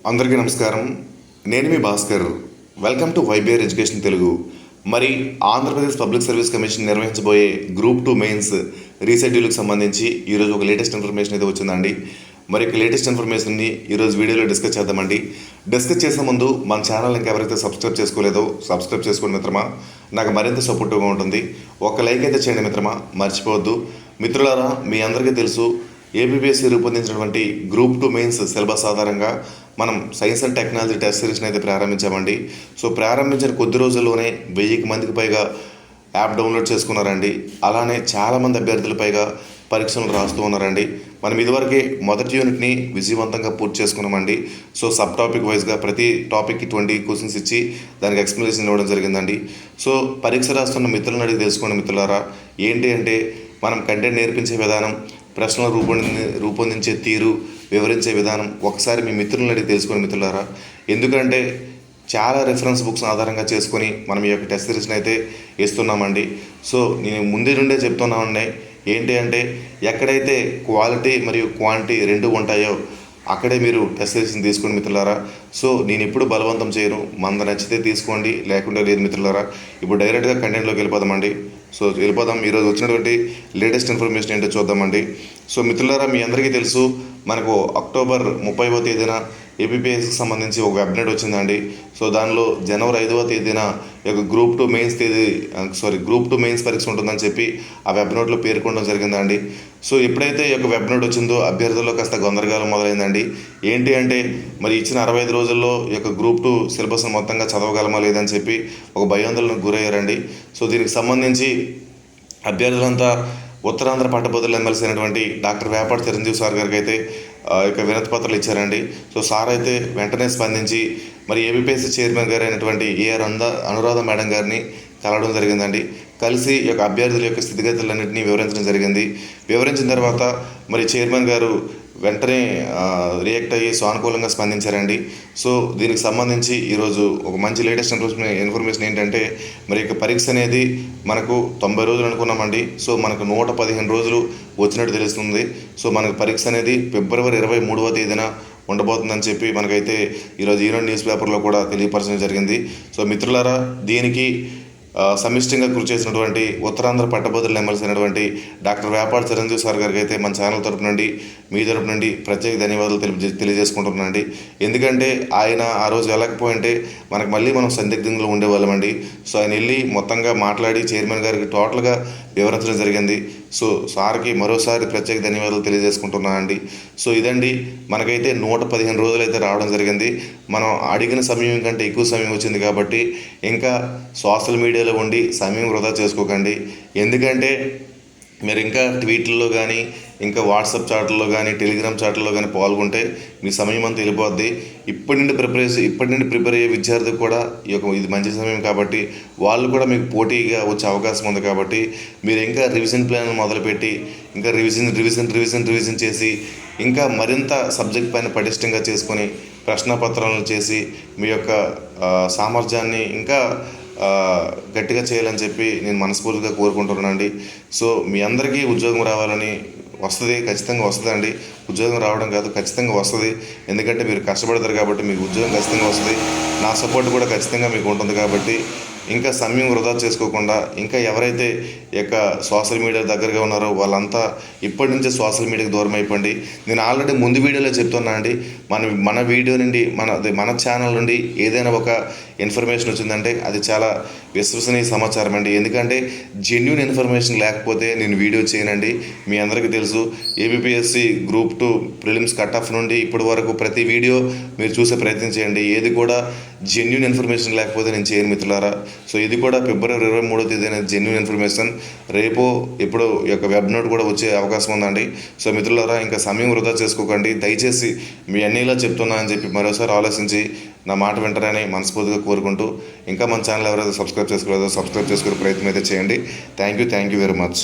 అందరికీ నమస్కారం. నేను మీ Bhaskar. Welcome to YBR education Telugu. మరి ఆంధ్రప్రదేశ్ పబ్లిక్ సర్వీస్ కమిషన్ నిర్వహించబోయే గ్రూప్ 2 మెయిన్స్ రీషెడ్యూల్కి సంబంధించి ఈరోజు ఒక లేటెస్ట్ ఇన్ఫర్మేషన్ అయితే వచ్చిందండి. మరి లేటెస్ట్ ఇన్ఫర్మేషన్ని ఈరోజు వీడియోలో డిస్కస్ చేద్దామండి. డిస్కస్ చేసే ముందు మన ఛానల్ ఇంకా ఎవరైతే సబ్స్క్రైబ్ చేసుకోలేదో సబ్స్క్రైబ్ చేసుకోండి మిత్రమా. నాకు మరింత సపోర్టివ్గా ఉంటుంది. ఒక లైక్ అయితే చేయండి మిత్రమా, మర్చిపోవద్దు. మిత్రులారా, మీ అందరికీ తెలుసు, ఏపీపీఎస్సీ రూపొందించినటువంటి గ్రూప్ 2 మెయిన్స్ సిలబస్ ఆధారంగా మనం సైన్స్ అండ్ టెక్నాలజీ టెస్ట్ సిరీస్ని అయితే ప్రారంభించామండి. సో ప్రారంభించిన కొద్ది రోజుల్లోనే 1000 మందికి పైగా యాప్ డౌన్లోడ్ చేసుకున్నారండి. అలానే చాలామంది అభ్యర్థుల పైగా పరీక్షలు రాస్తూ ఉన్నారండి. మనం ఇదివరకే మొదటి యూనిట్ని విజయవంతంగా పూర్తి చేసుకున్నామండి. సో సబ్ టాపిక్ వైజ్గా ప్రతి టాపిక్కి 20 క్వశ్చన్స్ ఇచ్చి దానికి ఎక్స్ప్లెనేషన్ ఇవ్వడం జరిగిందండి. సో పరీక్ష రాస్తున్న మిత్రులను అడిగి తెలుసుకోండి మిత్రులారా. ఏంటి అంటే మనం కంటెంట్ నేర్పించే విధానం, ప్రశ్నలు రూపొందించే తీరు, వివరించే విధానం ఒకసారి మీ మిత్రులను అడిగి తెలుసుకొని మిత్రులారా. ఎందుకంటే చాలా రెఫరెన్స్ బుక్స్ ఆధారంగా చేసుకొని మనం ఈ యొక్క టెస్ట్ సిరీస్ని అయితే ఇస్తున్నామండి. సో నేను ముందే నుండే చెప్తున్నామండి, ఏంటి అంటే ఎక్కడైతే క్వాలిటీ మరియు క్వాంటిటీ రెండు ఉంటాయో అక్కడే మీరు టెస్ట్ సిరీస్ని తీసుకోండి మిత్రులారా. సో నేను ఎప్పుడు బలవంతం చేయను, మంద నచ్చితే తీసుకోండి, లేకుండా లేదు మిత్రులారా. ఇప్పుడు డైరెక్ట్గా కంటెంట్లోకి వెళ్ళిపోదామండి. సో వెళ్ళిపోదాం. ఈరోజు వచ్చినటువంటి లేటెస్ట్ ఇన్ఫర్మేషన్ ఏంటో చూద్దామండి. సో మిత్రులారా, మీ అందరికీ తెలుసు, మనకు అక్టోబర్ 30వ తేదీన ఏపీపీఎస్సీకి సంబంధించి ఒక వెబ్నెట్ వచ్చిందండి. సో దానిలో జనవరి 5వ తేదీన ఒక గ్రూప్ 2 మెయిన్స్ పరీక్ష ఉంటుందని చెప్పి ఆ వెబ్నోట్లో పేర్కొనడం జరిగిందండి. సో ఎప్పుడైతే ఈ యొక్క వెబ్నోట్ వచ్చిందో అభ్యర్థుల్లో కాస్త గందరగోళం మొదలైందండి. ఏంటి అంటే మరి ఇచ్చిన 65 రోజుల్లో ఈ యొక్క గ్రూప్ 2 సిలబస్ను మొత్తంగా చదవగలమా లేదని చెప్పి ఒక భయాందోళనకు గురయ్యారండి. సో దీనికి సంబంధించి అభ్యర్థులంతా ఉత్తరాంధ్ర పట్టభద్రుల ఎమ్మెల్సీ అయినటువంటి డాక్టర్ వేపాటి చిరంజీవి సార్ గారికి అయితే ఇక వినతి పత్రాలు ఇచ్చారండి. సో సార్ అయితే వెంటనే స్పందించి మరి ఏబీపీఎస్సీ చైర్మన్ గారు అయినటువంటి ఏఆర్ అనురాధ మేడం గారిని కలవడం జరిగిందండి. కలిసి ఈ యొక్క అభ్యర్థుల యొక్క స్థితిగతులన్నింటినీ వివరించడం జరిగింది. వివరించిన తర్వాత మరి చైర్మన్ గారు వెంటనే రియాక్ట్ అయ్యి సానుకూలంగా స్పందించారండి. సో దీనికి సంబంధించి ఈరోజు ఒక మంచి లేటెస్ట్ ఇన్ఫర్మేషన్ ఏంటంటే మరి ఇక పరీక్ష అనేది మనకు 90 రోజులు అనుకున్నామండి. సో మనకు 115 రోజులు వచ్చినట్టు తెలుస్తుంది. సో మనకు పరీక్ష అనేది ఫిబ్రవరి 23వ తేదీన ఉండబోతుందని చెప్పి మనకైతే ఈరోజు ఈనాడు న్యూస్ పేపర్లో కూడా తెలియపరచడం జరిగింది. సో మిత్రులారా, దీనికి సమిష్టిగా కృషి చేసినటువంటి ఉత్తరాంధ్ర పట్టభద్రుల ఎమ్మెల్సీ అయినటువంటి డాక్టర్ వేపాటి చిరంజీవి సార్ గారికి అయితే మన ఛానల్ తరపు నుండి, మీ తరపు నుండి ప్రత్యేక ధన్యవాదాలు తెలియజేసుకుంటున్నానండి. ఎందుకంటే ఆయన ఆ రోజు వెళ్ళకపోయింటే మనం సందిగ్ధంలో ఉండేవాళ్ళమండి. సో ఆయన వెళ్ళి మొత్తంగా మాట్లాడి చైర్మన్ గారికి టోటల్గా వివరించడం జరిగింది. సో సార్కి మరోసారి ప్రత్యేక ధన్యవాదాలు తెలియజేసుకుంటున్నానండి. సో ఇదండి, మనకైతే 115 రోజులు అయితే రావడం జరిగింది. మనం అడిగిన సమయం కంటే ఎక్కువ సమయం వచ్చింది కాబట్టి ఇంకా సోషల్ మీడియాలో ఉండి సమయం వృధా చేసుకోకండి. ఎందుకంటే మీరు ఇంకా ట్వీట్లలో కానీ, ఇంకా వాట్సాప్ చాట్లలో కానీ, టెలిగ్రామ్ చాట్లలో కానీ పాల్గొంటే మీ సమయం అంతా వెళ్ళిపోద్ది. ఇప్పటి నుండి ప్రిపేర్ అయ్యే విద్యార్థికి కూడా ఇది మంచి సమయం కాబట్టి వాళ్ళు కూడా మీకు పోటీగా వచ్చే అవకాశం ఉంది. కాబట్టి మీరు ఇంకా రివిజన్ ప్లాన్ మొదలుపెట్టి ఇంకా రివిజన్ చేసి ఇంకా మరింత సబ్జెక్ట్ పైన పటిష్టంగా చేసుకొని ప్రశ్నపత్రాలను చేసి మీ యొక్క సామర్థ్యాన్ని ఇంకా గట్టిగా చేయాలని చెప్పి నేను మనస్ఫూర్తిగా కోరుకుంటున్నానండి. సో మీ అందరికీ ఉద్యోగం రావాలని వస్తుంది, ఖచ్చితంగా వస్తుందండి. ఉద్యోగం రావడం కాదు, ఖచ్చితంగా వస్తుంది. ఎందుకంటే మీరు కష్టపడతారు కాబట్టి మీకు ఉద్యోగం ఖచ్చితంగా వస్తుంది. నా సపోర్ట్ కూడా ఖచ్చితంగా మీకు ఉంటుంది. కాబట్టి ఇంకా సమయం వృధా చేసుకోకుండా ఇంకా ఎవరైతే ఈ యొక్క సోషల్ మీడియా దగ్గరగా ఉన్నారో వాళ్ళంతా ఇప్పటి నుంచే సోషల్ మీడియాకి దూరం అయిపోండి. నేను ఆల్రెడీ ముందు వీడియోలో చెప్తున్నా అండి, మన వీడియో నుండి మన ఛానల్ నుండి ఏదైనా ఒక ఇన్ఫర్మేషన్ వచ్చిందంటే అది చాలా విశ్వసనీయ సమాచారం అండి. ఎందుకంటే జెన్యూన్ ఇన్ఫర్మేషన్ లేకపోతే నేను వీడియో చేయనండి. మీ అందరికీ తెలుసు, APPSC group 2 prelims cut off నుండి ఇప్పటి వరకు ప్రతి వీడియో మీరు చూసే ప్రయత్నం చేయండి. ఏది కూడా జెన్యూన్ ఇన్ఫర్మేషన్ లేకపోతే నేను చేయను మిత్రులారా. సో ఇది కూడా ఫిబ్రవరి 23వ తేదీన జెన్యూన్ ఇన్ఫర్మేషన్. రేపు ఎప్పుడు ఈ యొక్క వెబ్ నోట్ కూడా వచ్చే అవకాశం ఉందండి. సో మిత్రులారా, ఇంకా సమయం వృధా చేసుకోకండి. దయచేసి మీ అన్నీలా చెప్తున్నా అని చెప్పి మరోసారి ఆలోచించి నా మాట వింటారని మనస్ఫూర్తిగా కోరుకుంటూ, ఇంకా మన ఛానల్ ఎవరైతే సబ్స్క్రైబ్ చేసుకోలేదో సబ్స్క్రైబ్ చేసుకునే ప్రయత్నం అయితే చేయండి. Thank you very much.